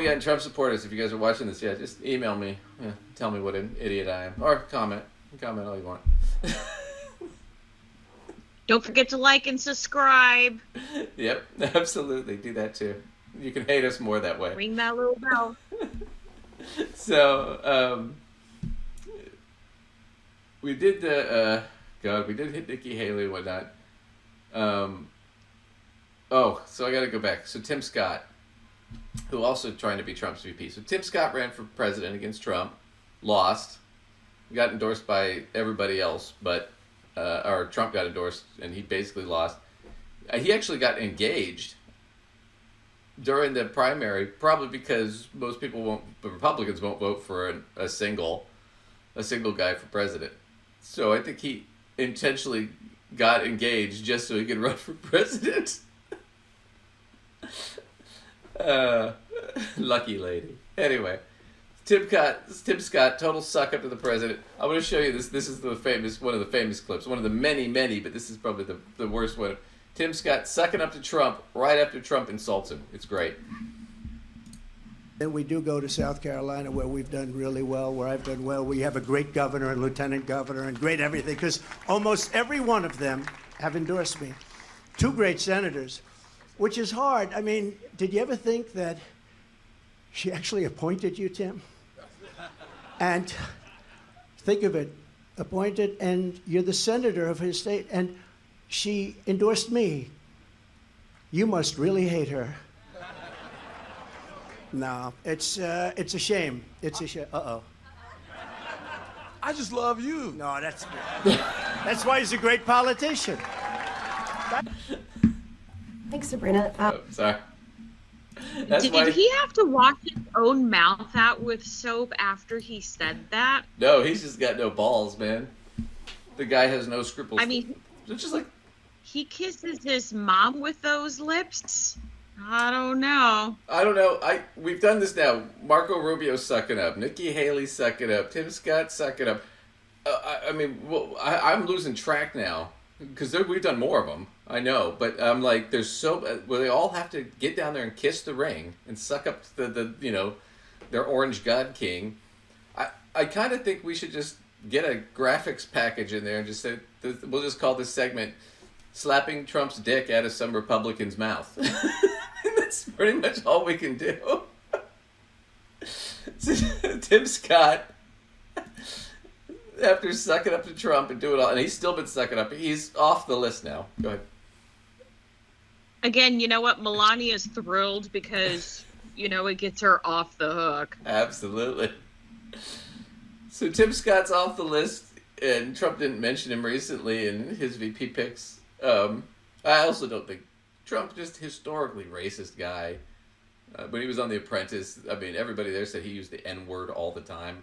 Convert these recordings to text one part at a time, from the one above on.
again, Trump supporters, if you guys are watching this, just email me. Yeah, tell me what an idiot I am. Or comment. Comment all you want. Don't forget to like and subscribe. Yep, absolutely. Do that too. You can hate us more that way. Ring that little bell. So, we did the, we did hit Nikki Haley and whatnot. So I got to go back. So Tim Scott, who also trying to be Trump's VP. So Tim Scott ran for president against Trump, lost, got endorsed by everybody else, but or Trump got endorsed and he basically lost. He actually got engaged during the primary, probably because most people Republicans won't vote for a single guy for president. So I think he intentionally got engaged just so he could run for president. Lucky lady. Anyway, Tim Scott, total suck up to the president. I'm going to show you this. This is one of the famous clips. One of the many, but this is probably the worst one. Tim Scott sucking up to Trump right after Trump insults him. It's great. Then we do go to South Carolina, where we've done really well, where I've done well. We have a great governor and lieutenant governor and great everything, because almost every one of them have endorsed me. 2 great senators, which is hard. I mean, did you ever think that she actually appointed you, Tim? And think of it, appointed, and you're the senator of his state, and she endorsed me. You must really hate her. No, it's a shame. It's a shame. Uh-oh. I just love you. No, that's why he's a great politician. Thanks, Sabrina. Sorry. Did he have to wash his own mouth out with soap after he said that? No, he's just got no balls, man. The guy has no scruples. I mean, it's just like he kisses his mom with those lips. I don't know. We've done this now. Marco Rubio sucking up. Nikki Haley sucking up. Tim Scott sucking up. I'm losing track now because we've done more of them. I know, but I'm like, there's where they all have to get down there and kiss the ring and suck up the their orange god king. I kind of think we should just get a graphics package in there and just say we'll just call this segment "Slapping Trump's Dick out of Some Republican's Mouth." That's pretty much all we can do. Tim Scott, after sucking up to Trump and doing all, and he's still been sucking up. He's off the list now. Go ahead. Again, you know what? Melania is thrilled because, it gets her off the hook. Absolutely. So Tim Scott's off the list, and Trump didn't mention him recently in his VP picks. I also don't think Trump, just historically racist guy. When he was on The Apprentice, I mean, everybody there said he used the N-word all the time.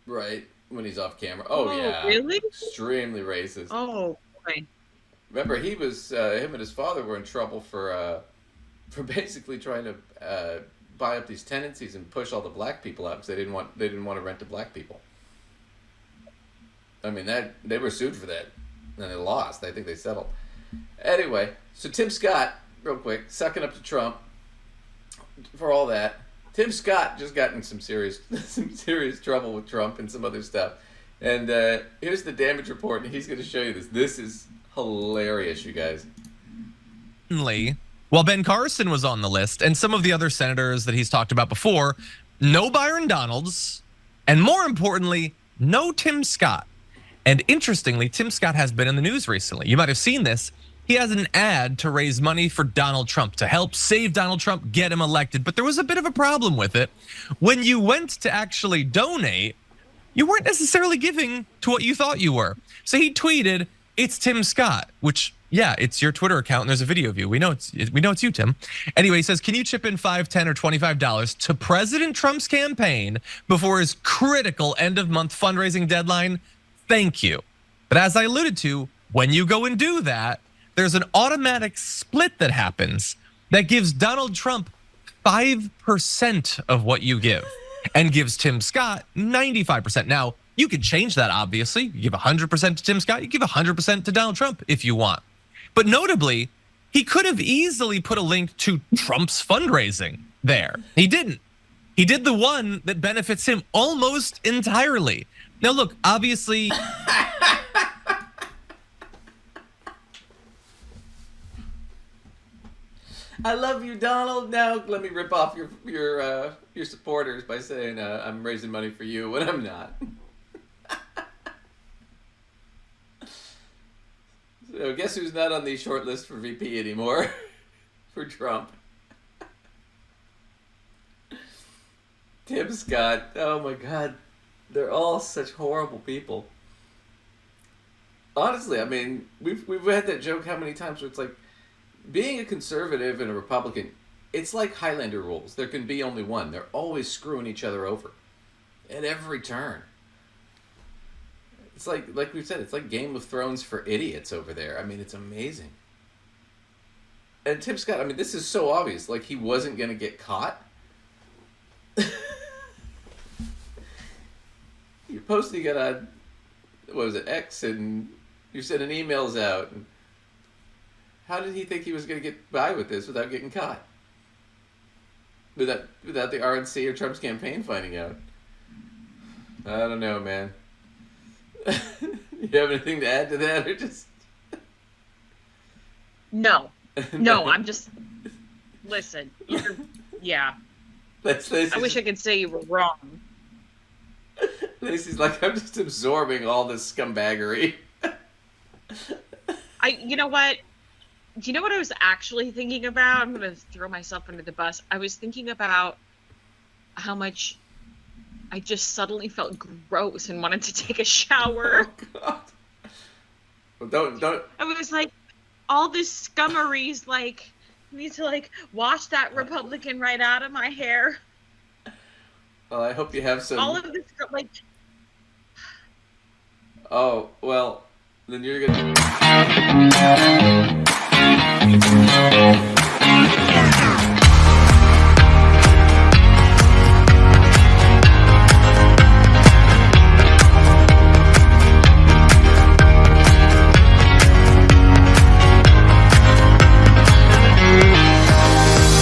Right? When he's off camera. Oh yeah. Really? Extremely racist. Oh, boy. Remember, he was him and his father were in trouble for basically trying to buy up these tenancies and push all the black people out because they didn't want to rent to black people. I mean, they were sued for that, and they lost. I think they settled. Anyway, so Tim Scott, real quick, sucking up to Trump for all that. Tim Scott just got in some serious trouble with Trump and some other stuff. And here's the damage report, and he's going to show you this. This is hilarious, you guys. While Ben Carson was on the list, and some of the other senators that he's talked about before, no Byron Donalds, and more importantly, no Tim Scott. And interestingly, Tim Scott has been in the news recently. You might have seen this. He has an ad to raise money for Donald Trump, to help save Donald Trump, get him elected. But there was a bit of a problem with it. When you went to actually donate, you weren't necessarily giving to what you thought you were. So he tweeted, "It's Tim Scott," which, yeah, it's your Twitter account and there's a video of you. We know it's you, Tim. Anyway, he says, "Can you chip in $5, $10, or $25 to President Trump's campaign before his critical end of month fundraising deadline? Thank you." But as I alluded to, when you go and do that, there's an automatic split that happens that gives Donald Trump 5% of what you give and gives Tim Scott 95%. Now, you could change that, obviously. You give 100% to Tim Scott. You give 100% to Donald Trump if you want. But notably, he could have easily put a link to Trump's fundraising there. He didn't. He did the one that benefits him almost entirely. Now, look, obviously. I love you, Donald. Now let me rip off your supporters by saying I'm raising money for you when I'm not. So guess who's not on the short list for VP anymore? For Trump. Tim Scott. Oh my God, they're all such horrible people. Honestly, I mean, we've had that joke how many times where it's like, being a conservative and a Republican, it's like Highlander rules. There can be only one. They're always screwing each other over at every turn. It's like we've said, it's like Game of Thrones for idiots over there. I mean, it's amazing. And Tim Scott, I mean, this is so obvious. Like, he wasn't going to get caught. You're posting it on, what was it, X, and you're sending emails out. And how did he think he was going to get by with this without getting caught? Without the RNC or Trump's campaign finding out? I don't know, man. You have anything to add to that, or just? No, I'm just. Listen, yeah. I wish I could say you were wrong. Lacey's like, I'm just absorbing all this scumbaggery. You know what? Do you know what I was actually thinking about? I'm going to throw myself under the bus. I was thinking about how much I just suddenly felt gross and wanted to take a shower. Oh, God. Well, don't. I was like, all this scummery's like, I need to like wash that Republican right out of my hair. Well, I hope you have some. All of this, like. Oh, well, then you're gonna.